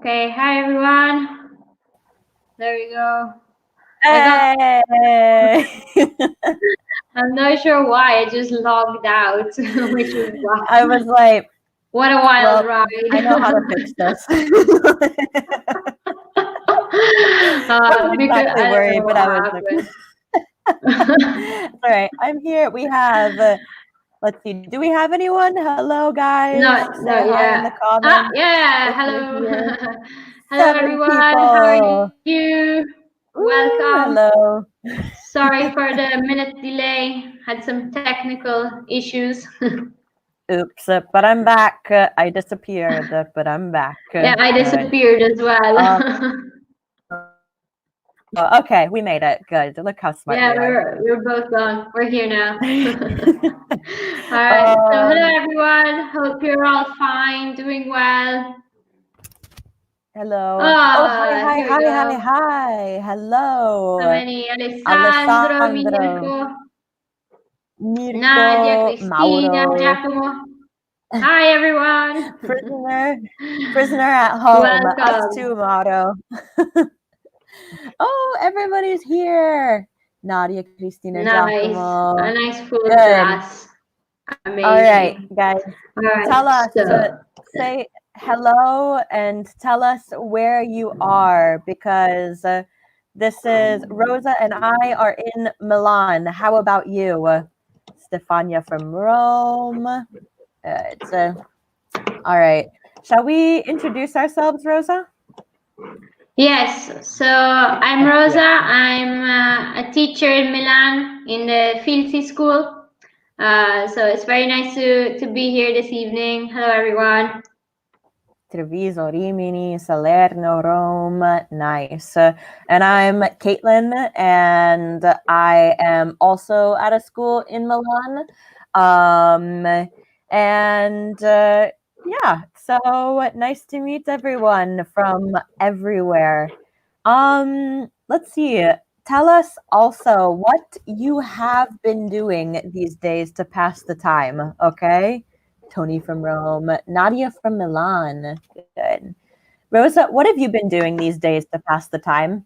Okay, hi everyone. There we go. Hey! I'm not sure why I just logged out, which is why. I was like, What a wild well, ride. I know how to fix this. Wasn't Because exactly I don't know worried, but what I was like, happened. it's all right. I'm here. We have, let's see, do we have anyone? Hello, guys. Say Not hi in yet. the comments Yeah. if you're Hello. here. Hello 7 everyone. How are people. you? Ooh, Welcome. hello. Sorry for the minute delay. Had some technical issues. Oops, but I'm back. I disappeared, but I'm back. Yeah, I Good. disappeared as well. Oh, okay, we made it. Good. Look how smart Yeah, we are. we're both gone. We're here now. All right. So hello everyone. Hope you're all fine, doing well. Hello. Oh, Ah, here we go. hi. So Hello. many: Alessandro, Alessandro, Mirko, Nadia, Mirko, Cristina, Mauro. Giacomo. Hi everyone. Prisoner at home. Us Welcome. too, Mauro. Oh, everybody's here. Nadia, Cristina, Nice. Giacomo. A nice full Good. class. All right, Amazing. guys. All right. Tell us, So say hello and tell us where you are because this is Rosa and I are in Milan. How about you? Stefania from Rome. All right. Shall we introduce ourselves, Rosa? yes, so I'm Rosa. I'm a teacher in Milan in the Filzi school. So it's very nice to be here this evening. Hello, everyone. Treviso, Rimini, Salerno, Rome. Nice. And I'm Caitlin, and I am also at a school in Milan. Yeah, so nice to meet everyone from everywhere. Let's see. Tell us also what you have been doing these days to pass the time, okay? Tony from Rome, Nadia from Milan. Good. Rosa, what have you been doing these days to pass the time?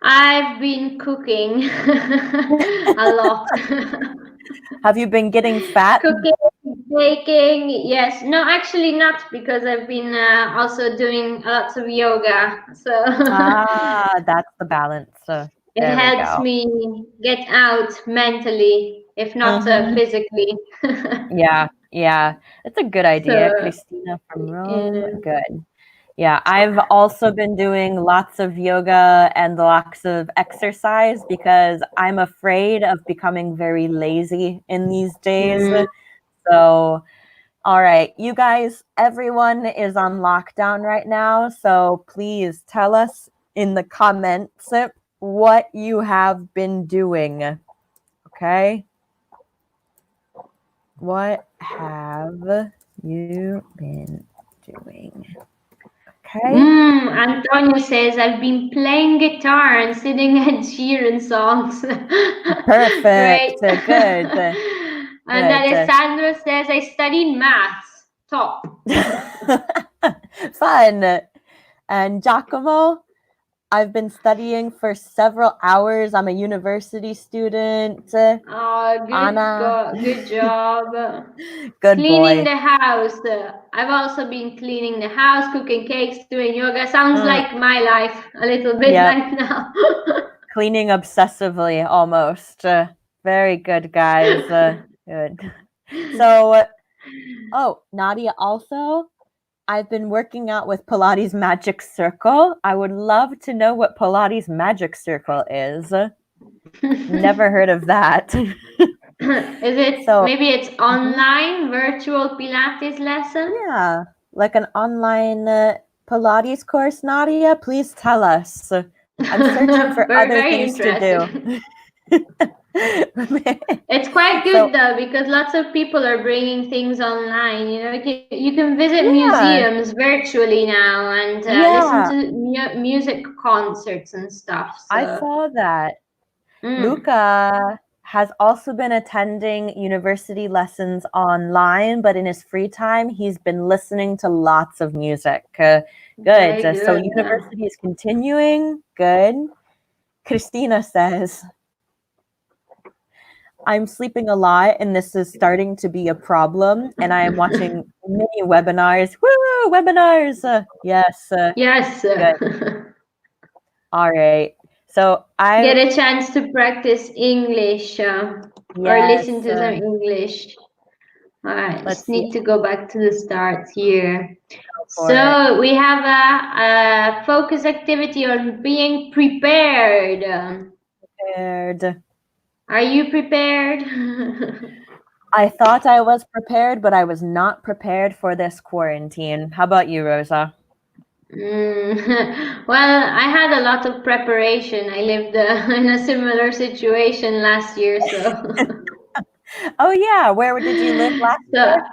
I've been cooking a lot. Have you been getting fat? Cooking, baking, yes. No, actually not, because I've been also doing lots of yoga. So That's the balance. it There we helps go. me get out mentally, if not Mhm. physically. Yeah. It's a good idea. So, Christina from Rome. yeah. Good. Yeah, I've also been doing lots of yoga and lots of exercise because I'm afraid of becoming very lazy in these days. Mm. So, all right, you guys, everyone is on lockdown right now. So please tell us in the comments what you have been doing. Okay? What have you been doing? Okay. Antonio says, I've been playing guitar and singing Ed Sheeran songs. Perfect. Great. Good. And Good. Alessandro says, I studied maths. Top. Fun. And Giacomo, I've been studying for several hours. I'm a university student. Anna, Good job. good Cleaning boy. the house. I've also been cleaning the house, cooking cakes, doing yoga. Sounds like my life a little bit Yep. right now. Cleaning obsessively almost. Very good, guys. Good. So, oh, Nadia also, I've been working out with Pilates Magic Circle. I would love to know what Pilates Magic Circle is. Never heard of that. Is it So, maybe it's online virtual Pilates lesson? yeah, like an online Pilates course, Nadia, please tell us. I'm searching for Very, other very things to interested. do. It's quite So, good though, because lots of people are bringing things online. You know, you can visit yeah, museums virtually now and listen yeah, to music concerts and stuff. I So, saw that. mm. Luca, has also been attending university lessons online, but in his free time, he's been listening to lots of music. Good. Very So good. university is continuing. Good. Christina says, I'm sleeping a lot and this is starting to be a problem. And I am watching many webinars. Woo! Webinars! Yes. Yes. Good. All right. So Get a chance to practice English or yes. listen to some English. All right, Let's just see need to go back to the start here. for it. So we have a focus activity on being prepared. Prepared. Are you prepared? I thought I was prepared, but I was not prepared for this quarantine. How about you, Rosa? Well, I had a lot of preparation. I lived in a similar situation last year, so Oh yeah, where did you live last so year?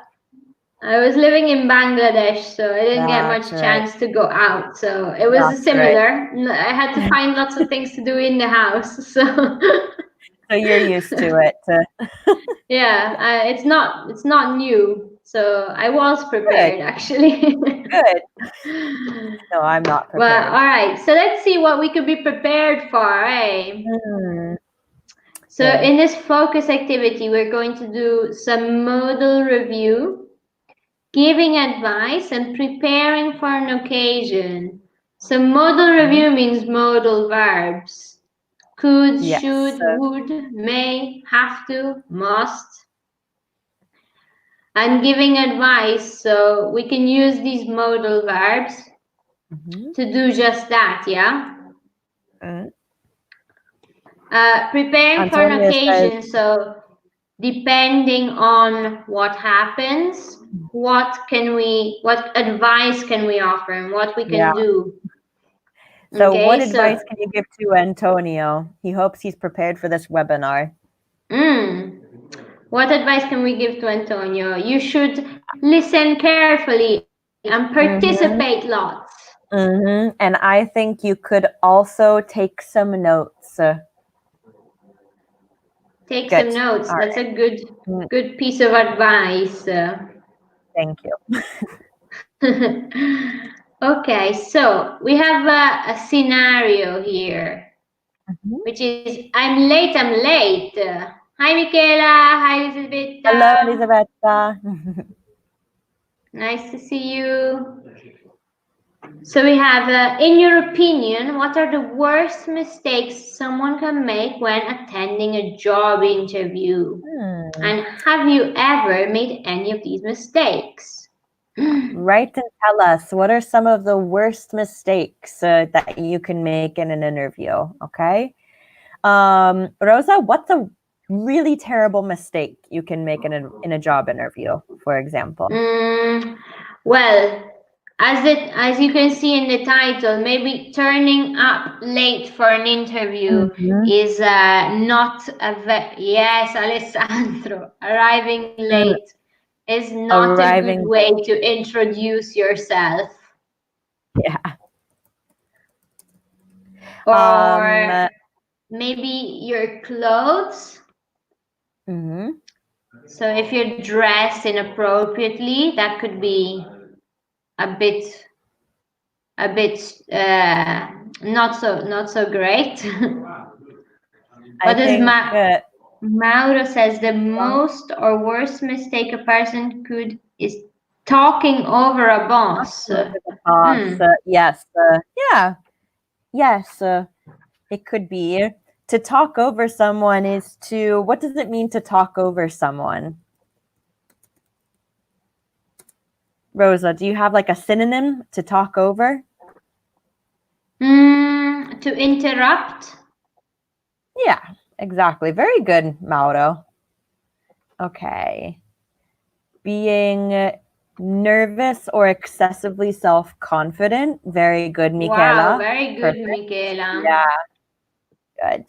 I was living in Bangladesh, so I didn't get That's much right. chance to go out. So it was That's right. similar. I had to find lots of things to do in the house. So So you're used to it. yeah, it's not new. So I was Good. prepared actually. Good. No, I'm not Well, prepared. all right. So let's see what we could be prepared for, eh? Hmm. So Good. in this focus activity, we're going to do some modal review, giving advice, and preparing for an occasion. So modal review means modal verbs. Could, Yes. should, would, may, have to, must. And giving advice, so we can use these modal verbs to do just that, yeah? Mm. Preparing for an Antonia says, occasion, so depending on what happens, what advice can we offer and what we yeah. can do. So what Okay, advice so can you give to Antonio? He hopes he's prepared for this webinar. what advice can we give to Antonio? You should listen carefully and participate Mm-hmm. lots. Mm-hmm. And I think you could also take some notes. Take Good. some notes. All That's right. a good Mm, good piece of advice. thank you. Okay, so we have a scenario here, Mhm. which is I'm late, I'm late. Hi, Michaela. Hi, Hello, Elisabetta. Elisabetta. Nice to see you. So we have, in your opinion, what are the worst mistakes someone can make when attending a job interview? And have you ever made any of these mistakes? Write and tell us what are some of the worst mistakes that you can make in an interview. Okay. Rosa, what's a really terrible mistake you can make in a job interview, for example? Well, as you can see in the title, maybe turning up late for an interview Mhm. is not yes, Alessandro, arriving late is not a good Arriving way to introduce yourself. Yeah. Or maybe your clothes. Mhm. So if you're dressed inappropriately, that could be a bit not so great. I But as think Mauro says, the most or worst mistake a person could is talking over a boss. over the boss. Yes. Yeah. Yes. It could be. To talk over someone is to, what does it mean to talk over someone? Rosa, do you have like a synonym to talk over? To interrupt. Yeah, exactly. Very good, Mauro. Okay. Being nervous or excessively self-confident. Very good, Wow, Michaela. very good, Perfect. Michaela. Yeah, good.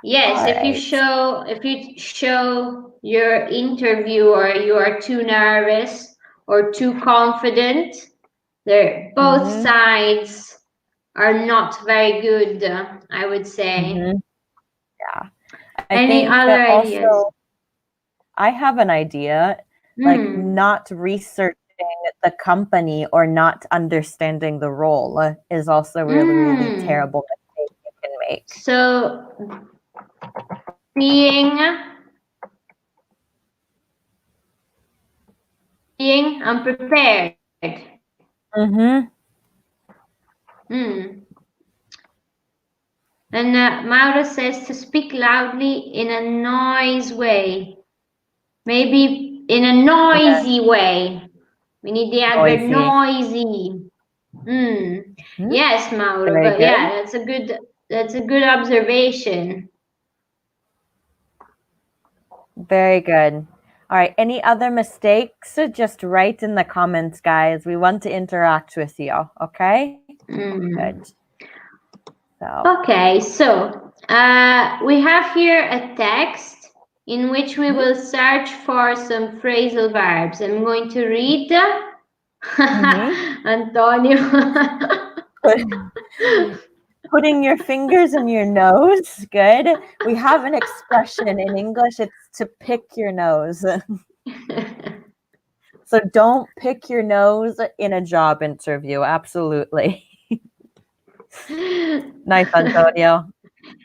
Yes, All right. if you show your interviewer you are too nervous or too confident, both Mm-hmm. sides are not very good, I would say. Mm-hmm. Yeah. I Any think other ideas? also I have an idea, like not researching the company or not understanding the role is also really, really terrible mistake you can make. So being unprepared. Mm-hmm. And Mauro says to speak loudly in a noise way. Maybe in a noisy way. We need the adverb Noisy. noisy. Hmm? Yes, Mauro, Very but good. yeah, that's a good observation. Very good. All right. Any other mistakes? Just write in the comments, guys. We want to interact with you. Okay? Good. So. Okay, so we have here a text in which we will search for some phrasal verbs. I'm going to read Antonio. Putting your fingers in your nose. Good. We have an expression in English. It's to pick your nose. So don't pick your nose in a job interview. Absolutely. Nice, Antonio.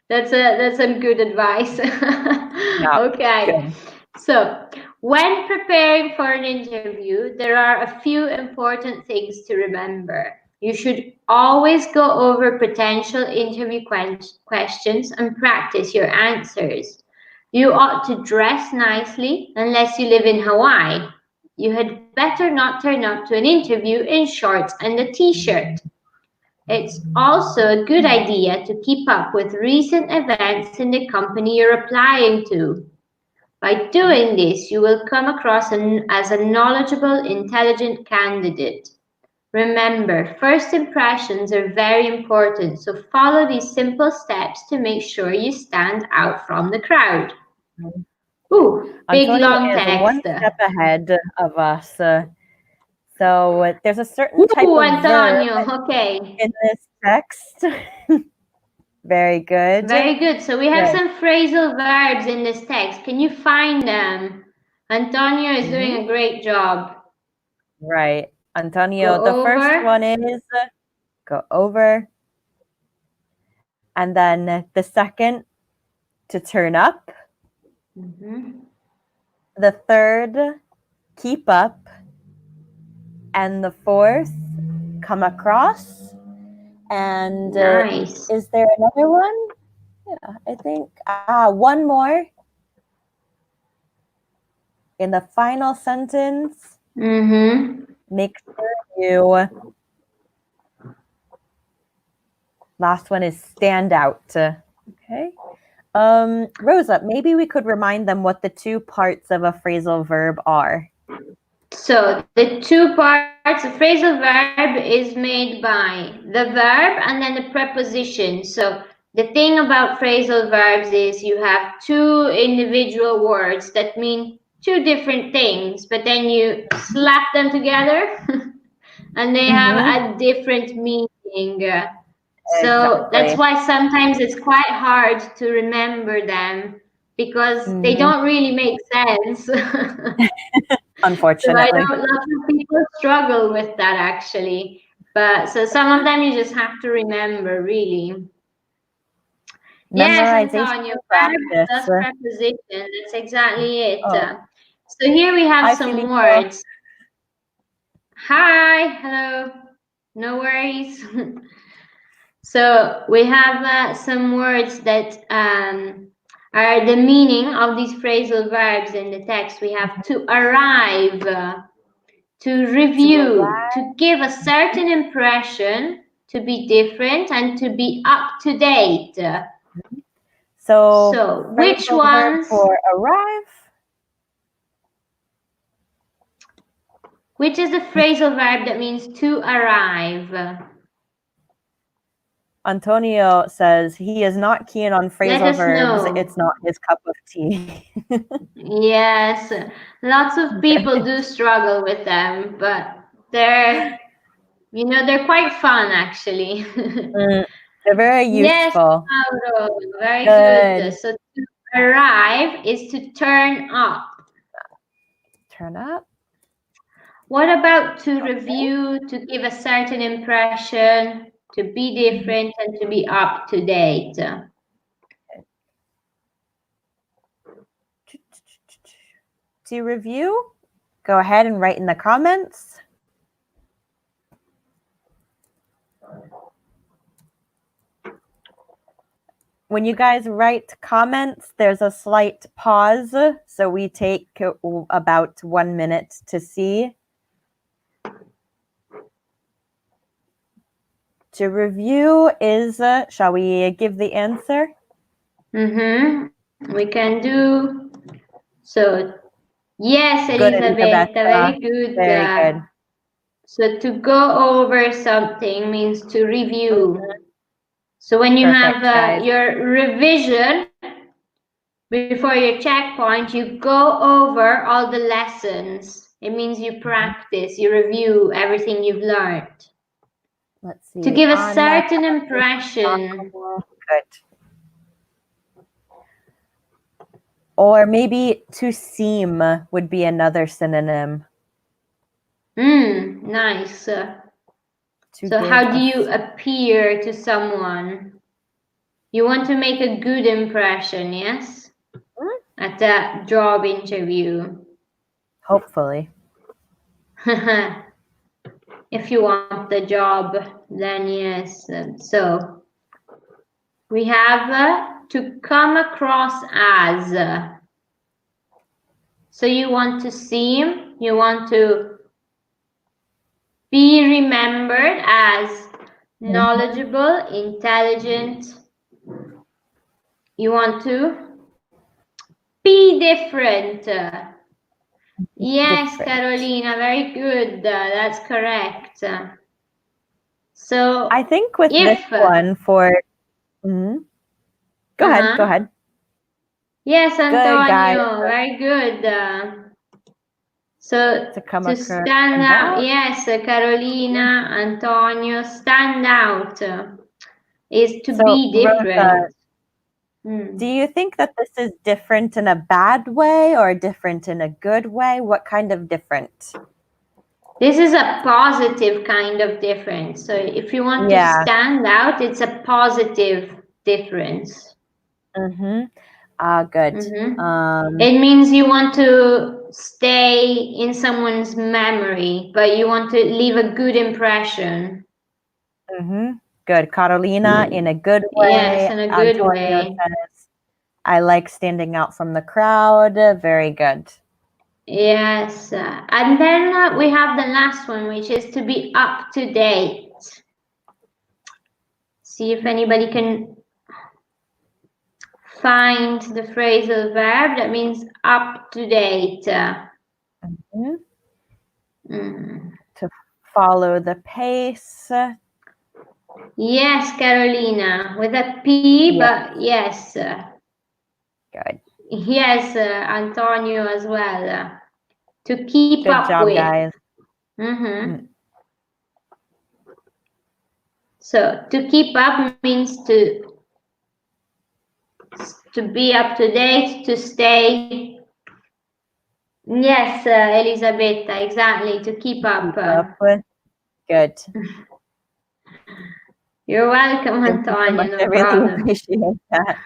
That's some good advice. Yeah. Okay. Good. So, when preparing for an interview, there are a few important things to remember. You should always go over potential interview questions and practice your answers. You ought to dress nicely unless you live in Hawaii. You had better not turn up to an interview in shorts and a t-shirt. It's also a good idea to keep up with recent events in the company you're applying to. By doing this, you will come across as a knowledgeable, intelligent candidate. Remember, first impressions are very important, so follow these simple steps to make sure you stand out from the crowd. Ooh, big Antonio long is one text. step ahead of us. So there's a certain type Ooh, of verb Antonio, okay. in this text. Very good. Very good. So we have Good. some phrasal verbs in this text. Can you find them? Antonio is doing a great job. Right. Antonio, Go the first over. one is go over. And then the second, to turn up. The third, keep up. And the fourth, come across. And Nice. is there another one? Yeah, I think one more. In the final sentence, make sure you. Last one is stand out. Okay. Rosa, maybe we could remind them what the two parts of a phrasal verb are. So the two parts, a phrasal verb is made by the verb and then the preposition. So the thing about phrasal verbs is you have two individual words that mean two different things, but then you slap them together and they have a different meaning. So that's why sometimes it's quite hard to remember them because they don't really make sense. So I Unfortunately. know lots of people struggle with that actually. But so some of them you just have to remember really. Yes, Memorization Antonio, verb practice. plus preposition. That's exactly it. Oh. So here we have Hi, some Filippo. words. Hi, hello. No worries. So we have some words that are the meaning of these phrasal verbs in the text. We have to arrive, to review, to give a certain impression, to be different, and to be up to date. So which phrasal verb ones? for arrive? Which is the phrasal verb that means to arrive? Antonio says he is not keen on Let phrasal us verbs. know. It's not his cup of tea. Yes, lots of people do struggle with them, but they're quite fun actually. They're very Yes, useful. Mauro, very good. Good. So to arrive is to turn up. Turn up. What about to review, to give a certain impression, to be different, and to be up to date? To review, go ahead and write in the comments. When you guys write comments, there's a slight pause, so we take about 1 minute to see. To review is, shall we give the answer? We can do. So, yes, Good, Elisabetta, Elisabetta. very good. Very good. So to go over something means to review. So when you Perfect, have guys. your revision before your checkpoint, you go over all the lessons. It means you practice, you review everything you've learned. Let's see. To give a certain impression. Good. Or maybe to seem would be another synonym. Nice. So how do you appear to someone? You want to make a good impression, yes? At a job interview. Hopefully. If you want the job, then yes. So we have to come across as. So you want to seem, you want to be remembered as knowledgeable, intelligent. You want to be different. Yes, Different. Carolina, very good. That's correct. So I think with this one for go ahead. Yes, Antonio, guys. very good. So to stand out, yes, Carolina, Antonio, stand out is to be different. Rosa, do you think that this is different in a bad way or different in a good way? What kind of different? This is a positive kind of difference. So if you want to stand out, it's a positive difference. Good. It means you want to stay in someone's memory, but you want to leave a good impression. Good. Carolina, in a good way. Yes, in a good Antonio way. says, I like standing out from the crowd. Very good. Yes. And then we have the last one, which is to be up to date. See if anybody can find the phrasal verb. That means up to date. To follow the pace. Yes, Carolina, with a P, but yes. Good. Yes, Antonio as well. To keep Good up job, with. guys. So to keep up means to be up to date, to stay. Yes, Elisabetta, exactly, to keep up. With. Good. You're welcome, Antonio, no problem. Really appreciate that.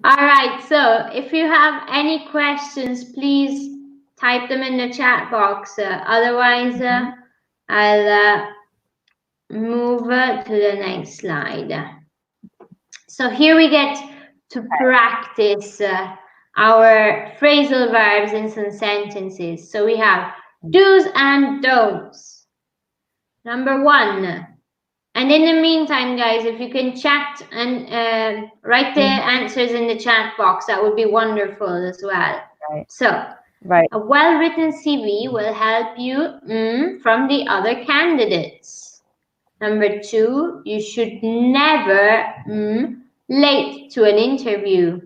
All right, so if you have any questions, please type them in the chat box. Otherwise, I'll move to the next slide. So here we get to practice our phrasal verbs in some sentences. So we have do's and don'ts. Number 1. And in the meantime, guys, if you can chat and write the answers in the chat box, that would be wonderful as well. So a well-written CV will help you from the other candidates. Number 2, you should never late to an interview.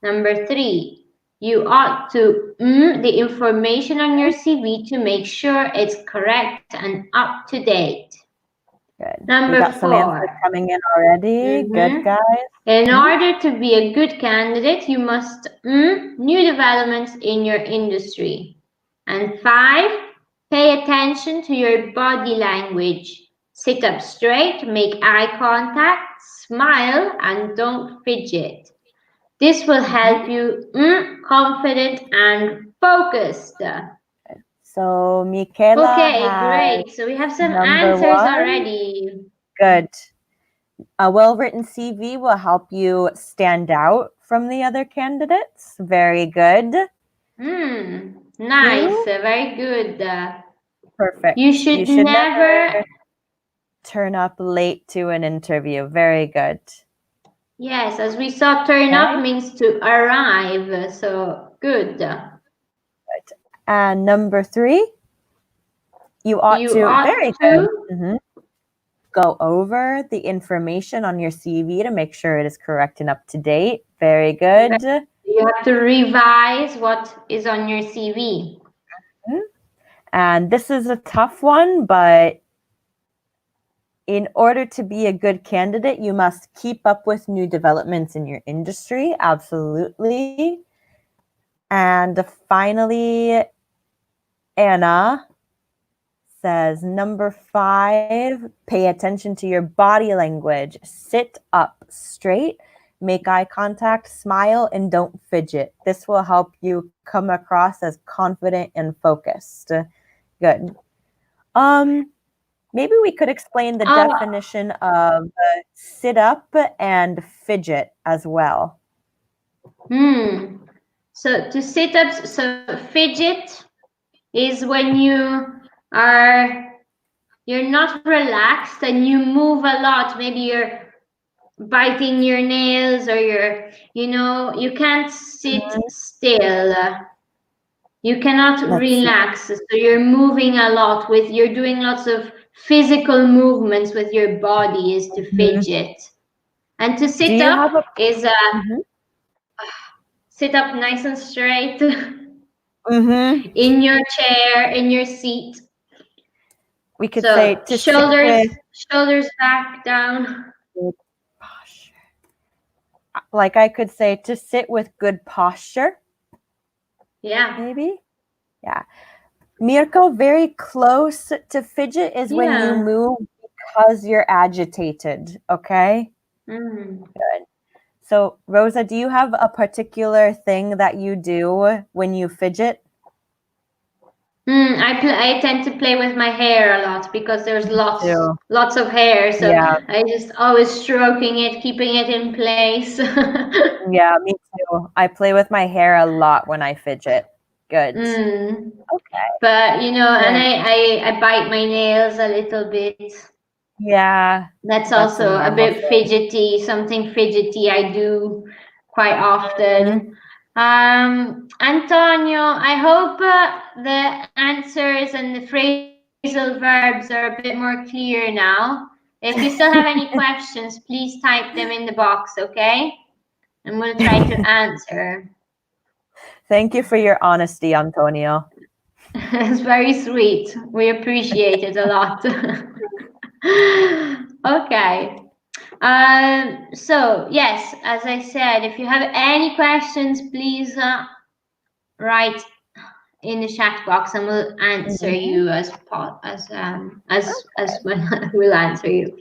Number 3, you ought to the information on your CV to make sure it's correct and up to date. Good. Number We got some answers 4. coming in already. Good, guys. In order to be a good candidate, you must new developments in your industry. And 5, pay attention to your body language. Sit up straight, make eye contact, smile, and don't fidget. This will help you confident and focused. So Michaela Okay, has great. So we have some number answers 1. already. Good. A well-written CV will help you stand out from the other candidates. Very good. Nice. 2. Very good. Perfect. You should never. Turn up late to an interview. Very good. Yes, as we saw, turn up means to arrive. So good. And number 3, you ought to go over the information on your CV to make sure it is correct and up to date. Very good. You have to revise what is on your CV. And this is a tough one, but in order to be a good candidate, you must keep up with new developments in your industry. Absolutely. And finally, Anna says, number 5, pay attention to your body language. Sit up straight, make eye contact, smile, and don't fidget. This will help you come across as confident and focused. Good. Maybe we could explain the definition of sit up and fidget as well. So to sit up, so fidget is when you're not relaxed and you move a lot. Maybe you're biting your nails or you can't sit still. You cannot relax. So you're moving a lot you're doing lots of physical movements with your body is to fidget. And to sit up is sit up nice and straight in your chair, in your seat. We could say to shoulders back down. Like I could say to sit with good posture. Yeah. Maybe. Yeah. Mirko, very close to fidget is when you move because you're agitated. Okay. Good. So, Rosa, do you have a particular thing that you do when you fidget? I tend to play with my hair a lot because there's lots of hair. So I just always stroking it, keeping it in place. Yeah, me too. I play with my hair a lot when I fidget. Good. Okay. But and I bite my nails a little bit. Yeah. That's also a bit fidgety, something fidgety I do quite often. Antonio, I hope the answers and the phrasal verbs are a bit more clear now. If you still have any questions, please type them in the box, okay? And we'll try to answer. Thank you for your honesty, Antonio. It's very sweet. We appreciate it a lot. Okay. So yes, as I said, if you have any questions, please write in the chat box, and we'll answer you as well. We'll answer you.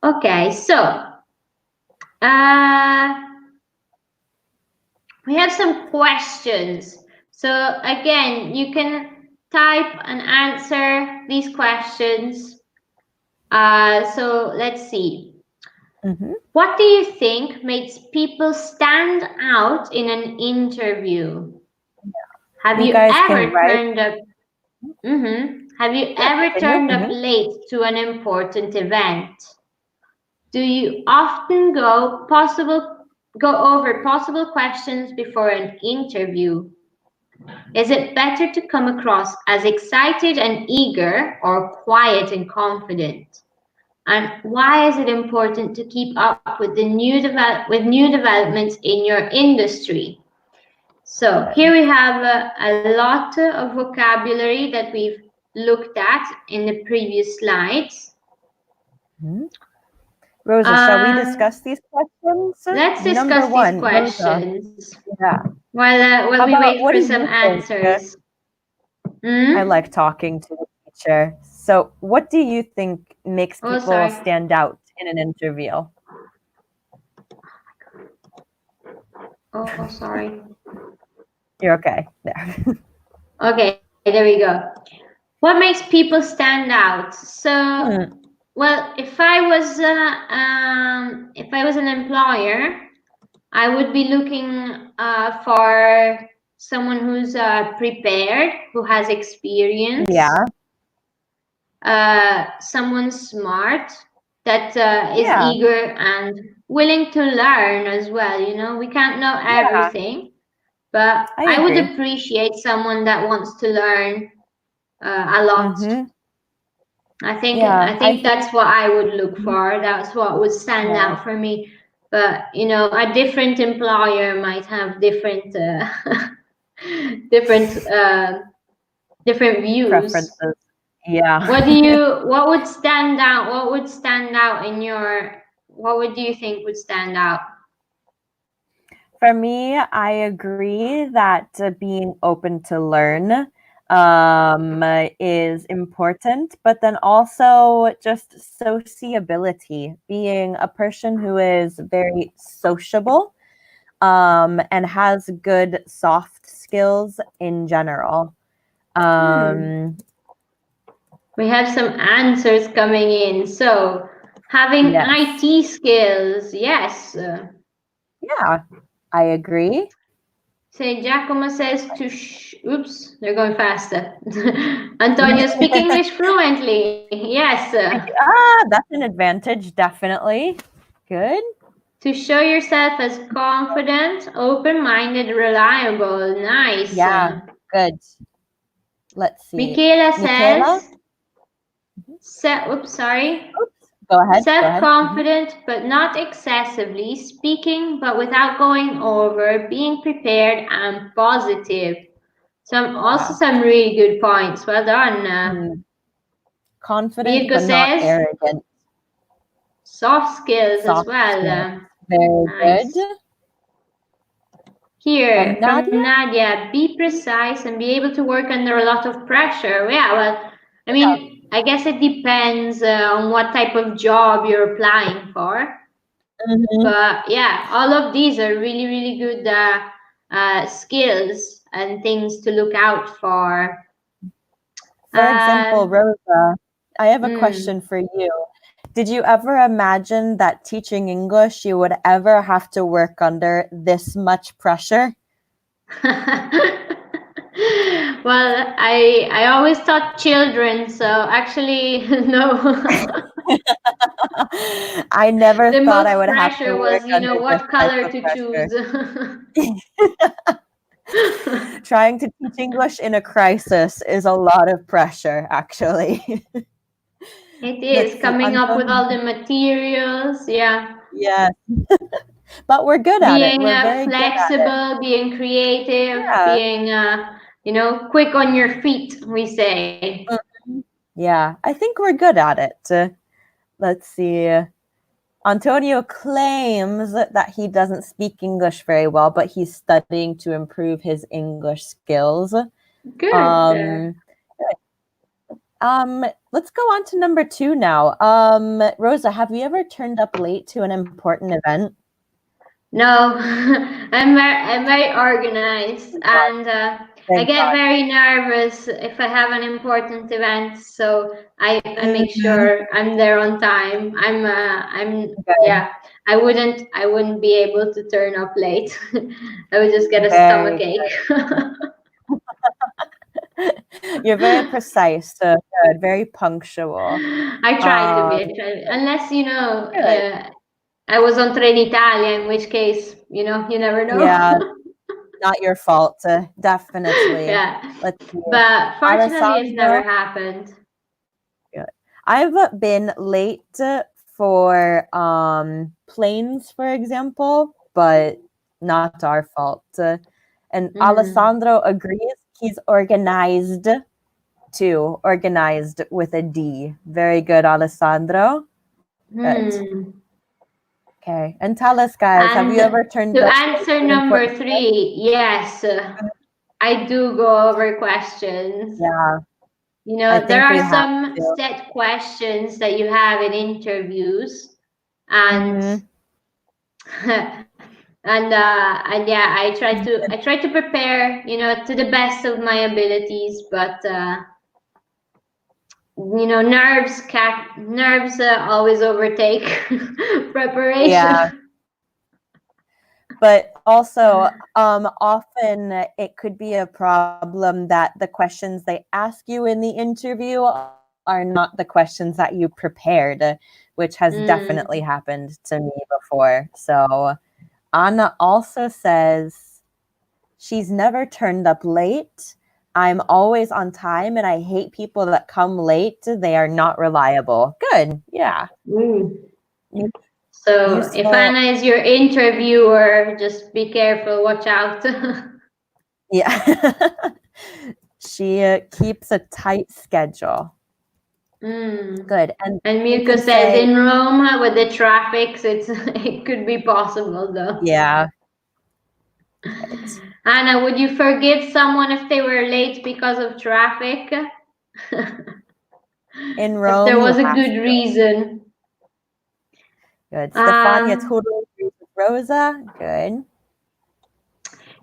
Okay, so we have some questions. So again, you can type and answer these questions. So let's see. What do you think makes people stand out in an interview? Have you ever turned up? Have you ever turned up late to an important event? Do you often go over possible questions before an interview? Is it better to come across as excited and eager or quiet and confident? And why is it important to keep up with new developments in your industry? So here we have a lot of vocabulary that we've looked at in the previous slides. Mhm. Rosa, shall we discuss these questions? Let's Number discuss these one, Rosa. questions Yeah. while How we about, wait what for do some you think? answers. I like talking to the teacher. So, what do you think makes Oh, people sorry. stand out in an interview? Oh, sorry. You're okay. There. Okay, there we go. What makes people stand out? So, Hmm. well, if I was an employer, I would be looking for someone who's prepared, who has experience, Yeah. someone smart that is Yeah. eager and willing to learn as well. You know, we can't know Yeah. everything, but I I would agree. appreciate someone that wants to learn a lot. Mm-hmm. I Yeah. I think think. that's what I would look for. That's what would stand Yeah. out for me. But you know, a different employer might have different different different views. Preferences. Yeah. What would stand out? What would stand out in your? What would you think would stand out? For me, I agree that being open to learn is important, but then also just sociability, being a person who is very sociable and has good soft skills in general. Hmm. Um, We have some answers coming in. So, having yes. IT skills, yes. Yeah, I agree. Say Giacomo says to oops, they're going faster. Antonio, speak English fluently. Yes. That's an advantage, definitely. Good. To show yourself as confident, open-minded, reliable. Nice. Yeah, good. Let's see. Michaela Michaela? says, oops, sorry. Oops. Go ahead. Go ahead. Self-confident, but not excessively. Speaking, but without going over. Being prepared and positive. Also Yeah. some really good points. Well done. Mm, confident, Mirko but not says, arrogant. soft skills as Soft well. skills. Very good. Nice. Here And from Nadia? Nadia, be precise and be able to work under a lot of pressure. Yeah, well, I Yeah. mean, I guess it depends on what type of job you're applying for. Mhm. But yeah, all of these are really, really good skills and things to look out for. For Uh, example, Rosa, I have a mm. question for you. Did you ever imagine that teaching English you would ever have to work under this much pressure? Well, I always taught children, so actually no. I never The thought I most would have to pressure work was, you under know, this what type color of to pressure. choose. Trying to teach English in a crisis is a lot of pressure, actually. It Let's is see, coming up with Antonio. all the materials, yeah. Yes, but we're good at it. Being We're very good at it. flexible, being creative, Yeah. being, you know, quick on your feet, we say. Mhm. Yeah, I think we're good at it. Let's see. Antonio claims that he doesn't speak English very well, but he's studying to improve his English skills. Good. Um, let's go on to number 2 now. Rosa, have you ever turned up late to an important event? No, I'm very organized, and I Thank get God. very nervous if I have an important event. So I make Mhm. sure I'm there on time. Good. Yeah. I wouldn't be able to turn up late. I would just get a stomach Very ache. You're very precise, so good, very punctual. I try to be, Um, unless you know good. I was on Trenitalia, in which case you know you never Yeah, know. not your fault, definitely. Yeah, Let's see. but fortunately, it's never Alessandro, happened. good. I've been late for planes, for example, but not our fault. And Mm. Alessandro agrees. He's organized too, organized with a D. Very good, Alessandro. Good. Hmm. Okay. And tell us, guys, have you ever And turned to up answer an number important three, yes, I do go over questions. Yeah, You I know, there think we are have some to. set questions that you have in interviews, and Mhm. and yeah, I try to prepare, you know, to the best of my abilities, but you know, nerves always overtake Yeah, preparation. but also, often it could be a problem that the questions they ask you in the interview are not the questions that you prepared, which has definitely Mm. happened to me before. So Anna also says she's never turned up late. I'm always on time and I hate people that come late. They are not reliable. Good. Yeah. Mm. So if Useful. Anna is your interviewer, just be careful, watch out. Yeah. She keeps a tight schedule. Mm. Good. And And we Mirko can says say, in Rome with the traffic, so it could be possible though. yeah. Good. Anna, would you forgive someone if they were late because of traffic? In If there Rome, you was a have good to. reason. Good. Stefania Um, totally agrees with Rosa. Good.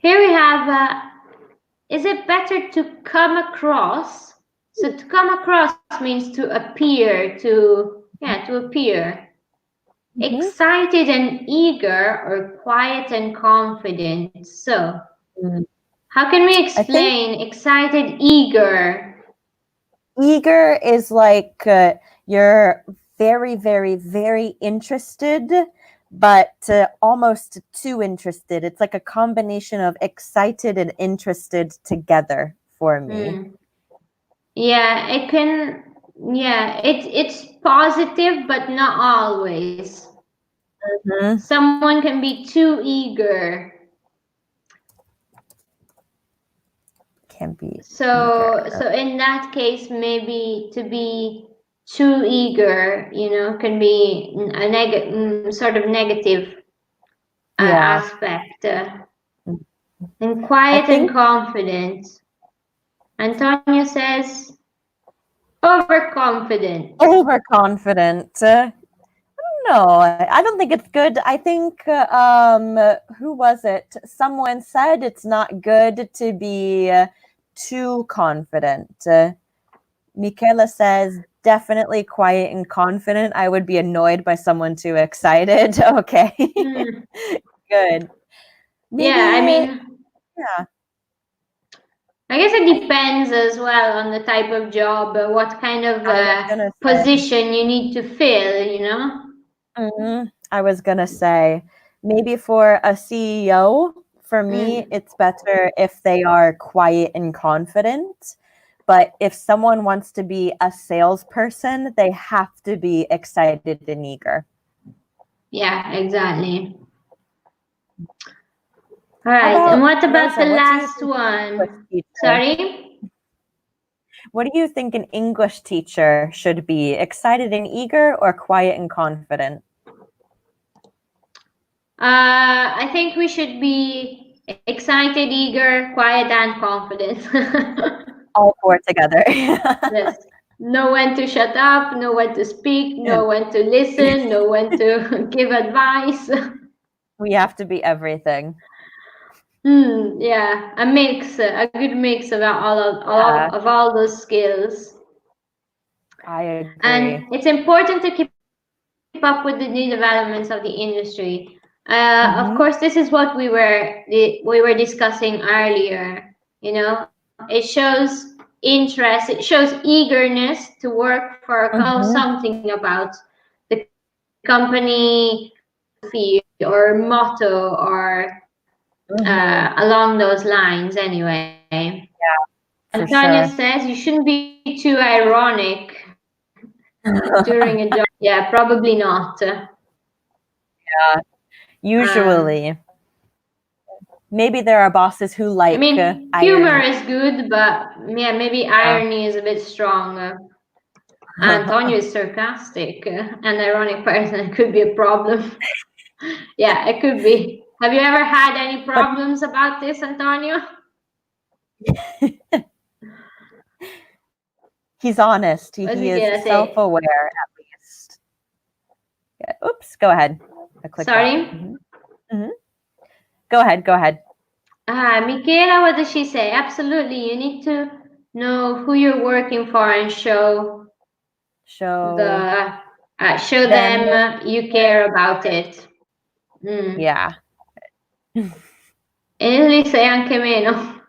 Here we have, is it better to come across? So to come across means to appear, to appear. Mm-hmm. Excited and eager or quiet and confident. So how can we I think explain excited, eager? eager is like you're very, very, very interested, but almost too interested. It's like a combination of excited and interested together for me. Hmm. Yeah, it can. Yeah, it's positive, but not always. Mhm. Someone can be too eager. Can be So eager. in that case, maybe to be too eager, you know, can be a sort of negative Yeah. aspect. Mm. And I quiet and think confident. Antonio says overconfident. overconfident. No, I don't think it's good. I think who was it? Someone said it's not good to be too confident. Michaela says definitely quiet and confident. I would be annoyed by someone too excited. Okay. Hmm. Good. Yeah, I Maybe mean, yeah. I guess it I depends as well on the type of job, what kind of I was gonna say position you need to fill, you know? I was gonna say maybe for a CEO, for me, Mm. it's better if they are quiet and confident. But if someone wants to be a salesperson, they have to be excited and eager. Yeah, exactly. All How right, and about what about Rosa? the What do you last think an English one? teacher? Sorry? What do you think an English teacher should be? Excited and eager or quiet and confident? I think we should be excited, eager, quiet, and confident. All four together. Yes. Know when to shut up, know when to speak, know when to listen, know when to give advice. We have to be everything. Yeah, a good mix of Yeah, of all those skills. I agree. And it's important to keep up with the new developments of the industry. Of course, this is Hmm. what we were discussing earlier. You know, it shows interest, it shows eagerness to work for Hmm. something about the company philosophy or motto or Hmm. along those lines. Anyway, For Tanya sure. says you shouldn't be too ironic during a job. Yeah, probably not. Yeah, Um, usually. Maybe there are bosses who I like mean, humor irony. is good, but yeah, maybe Yeah. irony is a bit strong. Antonio is sarcastic and ironic person. It could be a problem. Yeah, it could be. Have you ever had any problems about this, Antonio? He's honest. What's He he is gonna say? self-aware at least. Yeah. Oops, go ahead. I clicked Sorry? that. Go ahead. Michaela, what does she say? Absolutely. You need to know who you're working for and show Show them you care about it. Yeah. In Italy say anche meno.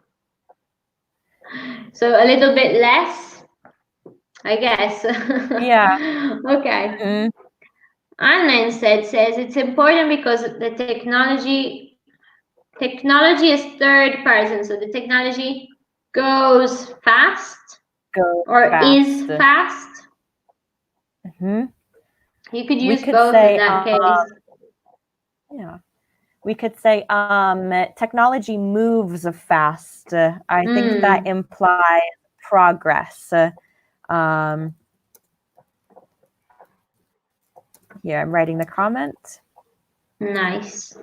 So a little bit less, I guess. Yeah. Okay. Anna instead says it's important because the technology is third person, so the technology goes fast is fast. You could use both in that case. Yeah. We could say technology moves fast. I think that implies progress. Here, I'm writing the comment. Nice.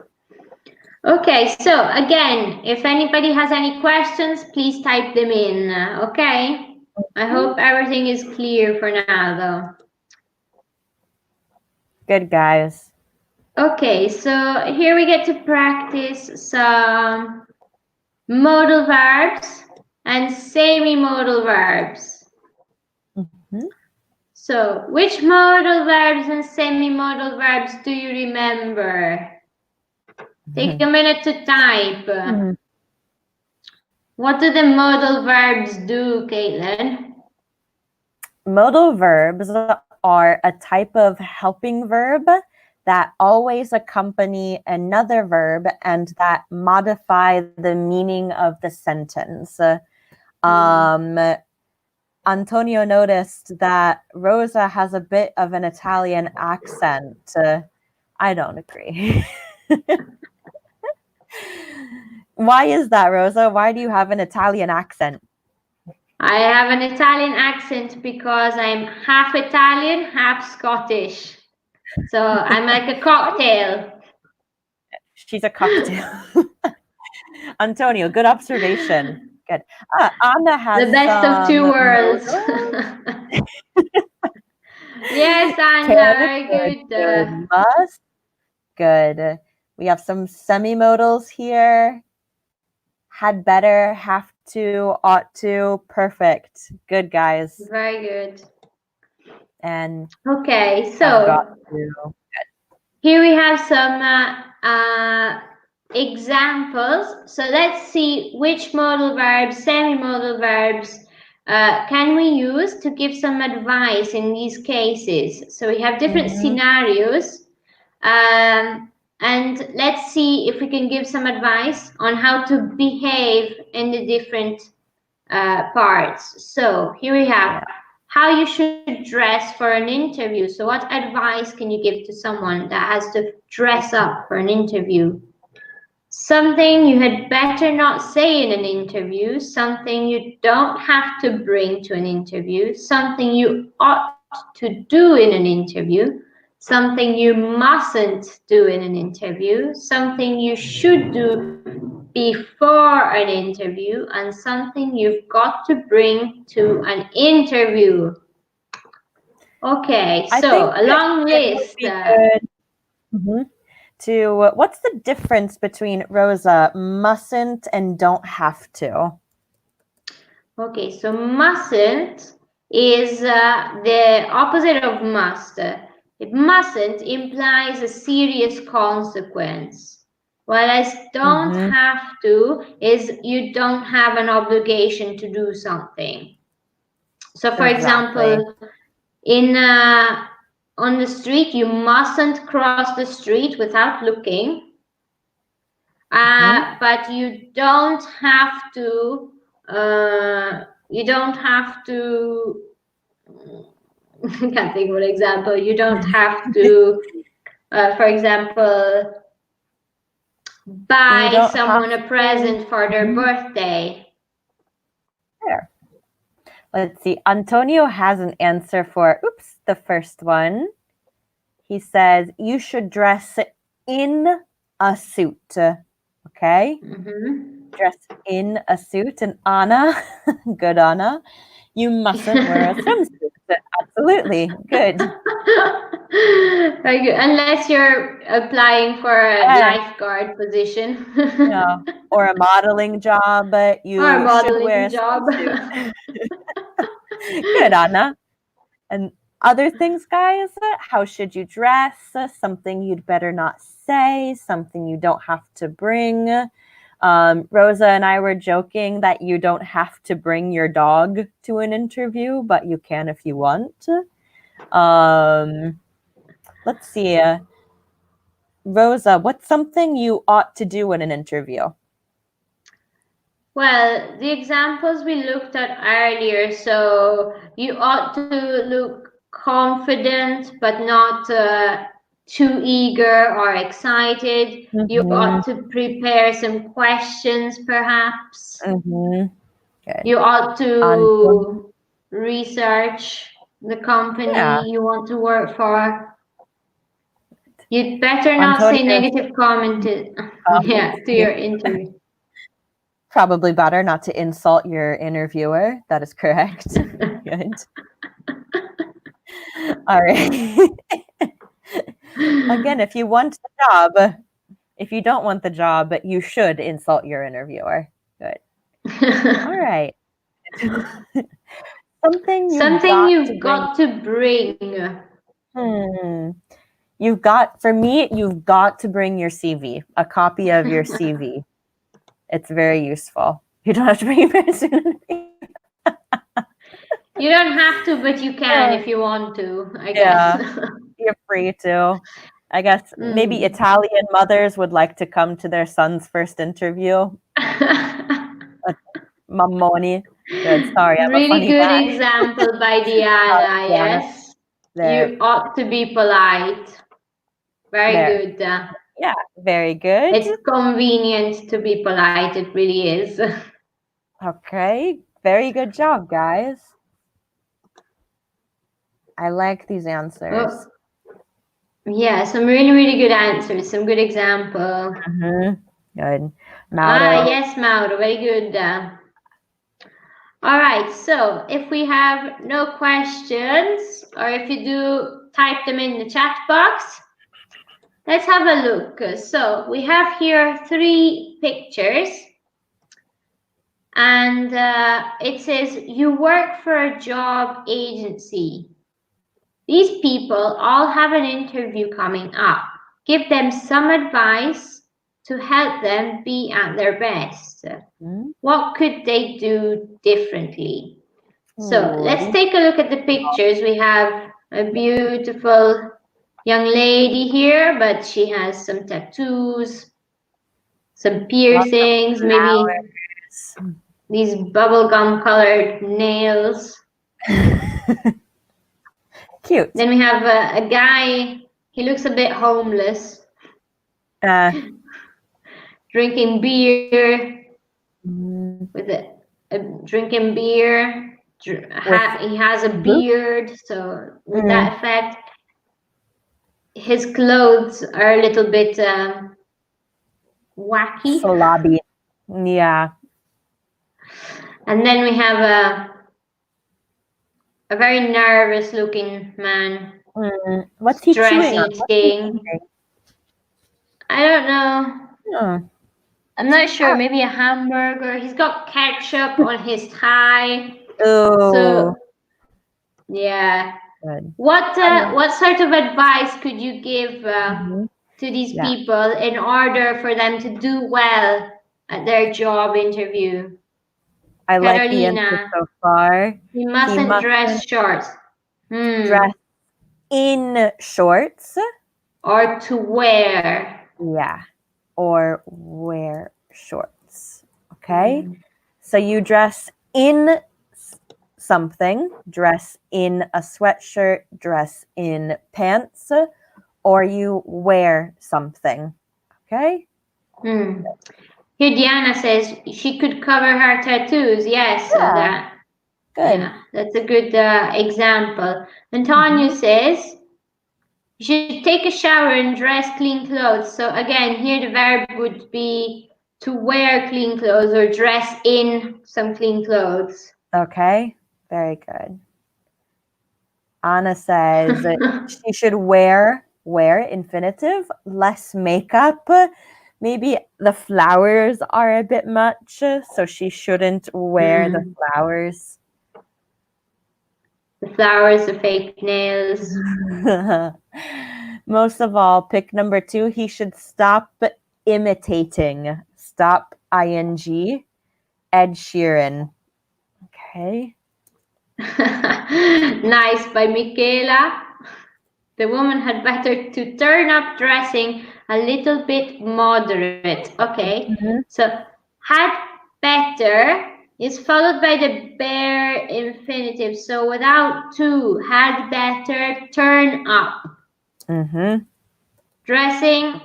Okay, so again, if anybody has any questions, please type them in, okay? I hope everything is clear for now, though. Good, guys. Okay, so here we get to practice some modal verbs and semi-modal verbs. So, which modal verbs and semi-modal verbs do you remember? Take a minute to type. What do the modal verbs do, Caitlin? Modal verbs are a type of helping verb that always accompany another verb and that modify the meaning of the sentence. Antonio noticed that Rosa has a bit of an Italian accent. I don't agree. Why is that, Rosa? Why do you have an Italian accent? I have an Italian accent because I'm half Italian, half Scottish. So I'm like a cocktail. She's a cocktail. Antonio, good observation. Good. Anna has the best of two worlds. Yes, Anna, very good. Must. Good. We have some semi-modals here. Had better, have to, ought to. Perfect. Good, guys. Very good. And okay, so here we have some examples. So let's see which modal verbs, semi-modal verbs, can we use to give some advice in these cases. So we have different scenarios. And let's see if we can give some advice on how to behave in the different parts. So here we have how you should dress for an interview. So what advice can you give to someone that has to dress up for an interview? Something you had better not say in an interview, something you don't have to bring to an interview, something you ought to do in an interview, something you mustn't do in an interview, something you should do before an interview, and something you've got to bring to an interview. Okay, so a long list. To what's the difference between Rosa, mustn't and don't have to? Okay, so mustn't is the opposite of must. It mustn't implies a serious consequence, whereas don't have to is you don't have an obligation to do something. So, for example, in on the street, you mustn't cross the street without looking, but you don't have to. You don't have to. I can't think of an example. You don't have to, for example, buy someone a present for their birthday. There. Let's see. Antonio has an answer for, the first one. He says, you should dress in a suit. Okay? Dress in a suit. And Anna, good Anna, you mustn't wear a swimsuit. Absolutely. Good. Very good. Unless you're applying for a Yeah. lifeguard position. Yeah. Or a modeling job, you Or a should wear modeling a job. swimsuit. Good, Anna. And other things, guys, how should you dress? Something you'd better not say, something you don't have to bring. Rosa and I were joking that you don't have to bring your dog to an interview, but you can if you want. Let's see. Rosa, what's something you ought to do in an interview? Well, the examples we looked at earlier, so you ought to look confident but not too eager or excited. You ought to prepare some questions, perhaps. Okay. You ought to research the company you want to work for. You'd better not say Antonio, negative comment to your interview. probably better not to insult your interviewer. That is correct. Good. All right. Again, if you want the job, if you don't want the job, you should insult your interviewer. Good. All right. Something you've got to bring. For me, you've got to bring your CV, a copy of your CV. It's very useful. You don't have to bring your person. You don't have to, but you can if you want to, I guess. You're free to. I guess maybe Italian mothers would like to come to their son's first interview. Mammoni. Good. Sorry, I'm a Really funny good guy. example by Diana, yes. There. You ought to be polite. Very There. good. Yeah, very good. It's convenient to be polite, it really is. Okay, very good job, guys. I like these answers. Oh, yeah, some really, really good answers, some good example. Good. Mauro. Yes, Mauro, very good. All right, so if we have no questions, or if you do, type them in the chat box. Let's have a look. So we have here 3 pictures. And it says, you work for a job agency. These people all have an interview coming up. Give them some advice to help them be at their best. What could they do differently? So let's take a look at the pictures. We have a beautiful young lady here, but she has some tattoos, some piercings, maybe these bubblegum colored nails. Cute. Then we have a guy, he looks a bit homeless. Drinking beer, with drinking beer. He has a beard, so with that effect, his clothes are a little bit wacky. Sloppy. Yeah. And then we have a very nervous looking man. What's he stress chewing on? eating. I don't know. I'm not sure. Maybe a hamburger. He's got ketchup on his tie. Oh. So yeah. Good. What sort of advice could you give to these people in order for them to do well at their job interview? I like the answer so far. He mustn't dress short. Dress in shorts. Or to wear. Yeah. Or wear shorts. Okay. So you dress in something, dress in a sweatshirt, dress in pants, or you wear something. Okay. Here Diana says she could cover her tattoos. Yes. Good. Yeah, that's a good example. Antonio says, you should take a shower and dress clean clothes. So again, here the verb would be to wear clean clothes or dress in some clean clothes. Okay, very good. Anna says she should wear infinitive, less makeup. Maybe the flowers are a bit much, so she shouldn't wear the flowers. The flowers, the fake nails. Most of all, pick number 2. He should stop imitating. Stop ing. Ed Sheeran. Okay. Nice by Michaela. The woman had better to turn up dressing a little bit moderate. Okay. So had better is followed by the bare infinitive. So without to, had better turn up. Dressing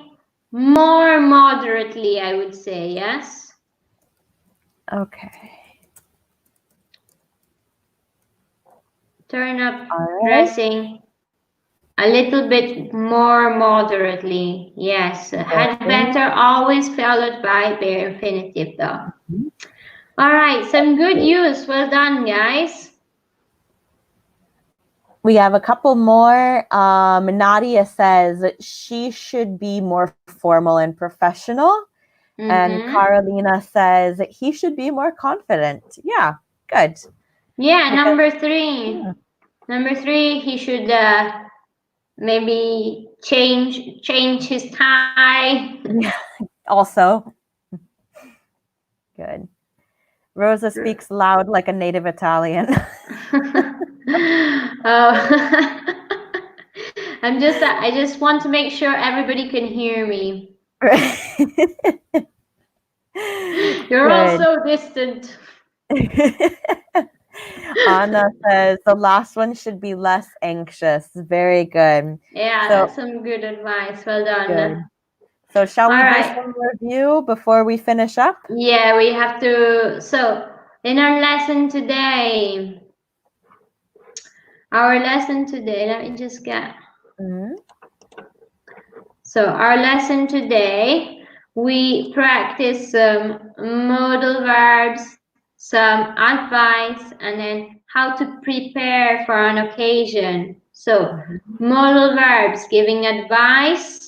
more moderately, I would say, yes? Okay. Turn up All right. dressing a little bit more moderately. Yes. Had better always followed by bare infinitive though. All right, some good use. Well done, guys. We have a couple more. Nadia says she should be more formal and professional. And Carolina says he should be more confident. Yeah, good. Yeah, number 3. Number 3, he should maybe change his tie. Also, good. Rosa speaks loud like a native Italian. I just want to make sure everybody can hear me. You're all so distant. Anna says the last one should be less anxious. Very good. Yeah, that's some good advice. Well done. Good. So shall we do some review before we finish up? Yeah, we have to. So in our lesson today, let me just get. So our lesson today, we practice some modal verbs, some advice, and then how to prepare for an occasion. So modal verbs, giving advice,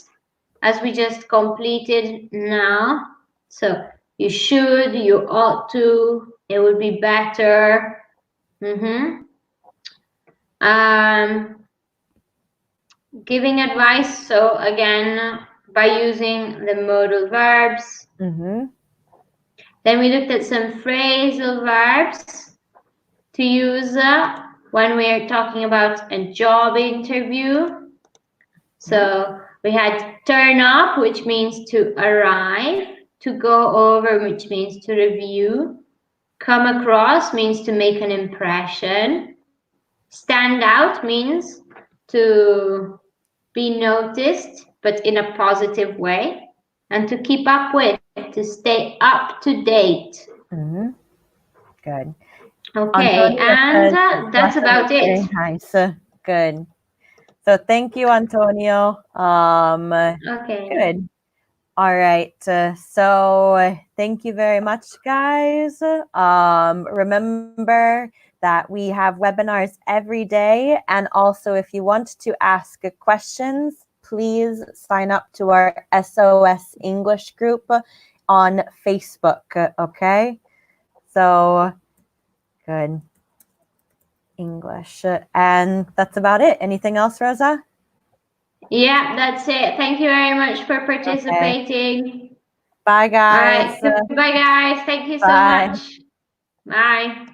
as we just completed now. So you should, you ought to, it would be better. Giving advice, so again, by using the modal verbs. Then we looked at some phrasal verbs to use when we're talking about a job interview. So we had turn up, which means to arrive, to go over, which means to review, come across means to make an impression, stand out means to be noticed, but in a positive way, and to keep up with, to stay up to date. Good. Okay, and that's about it. Very nice. Good. So thank you, Antonio. Okay. Good. All right. So thank you very much, guys. Remember that we have webinars every day. And also, if you want to ask questions, please sign up to our SOS English group on Facebook. Okay. So good. English. And that's about it. Anything else, Rosa? Yeah, that's it. Thank you very much for participating. Okay. Bye, guys. All right. Goodbye, guys. Thank you so much. Bye.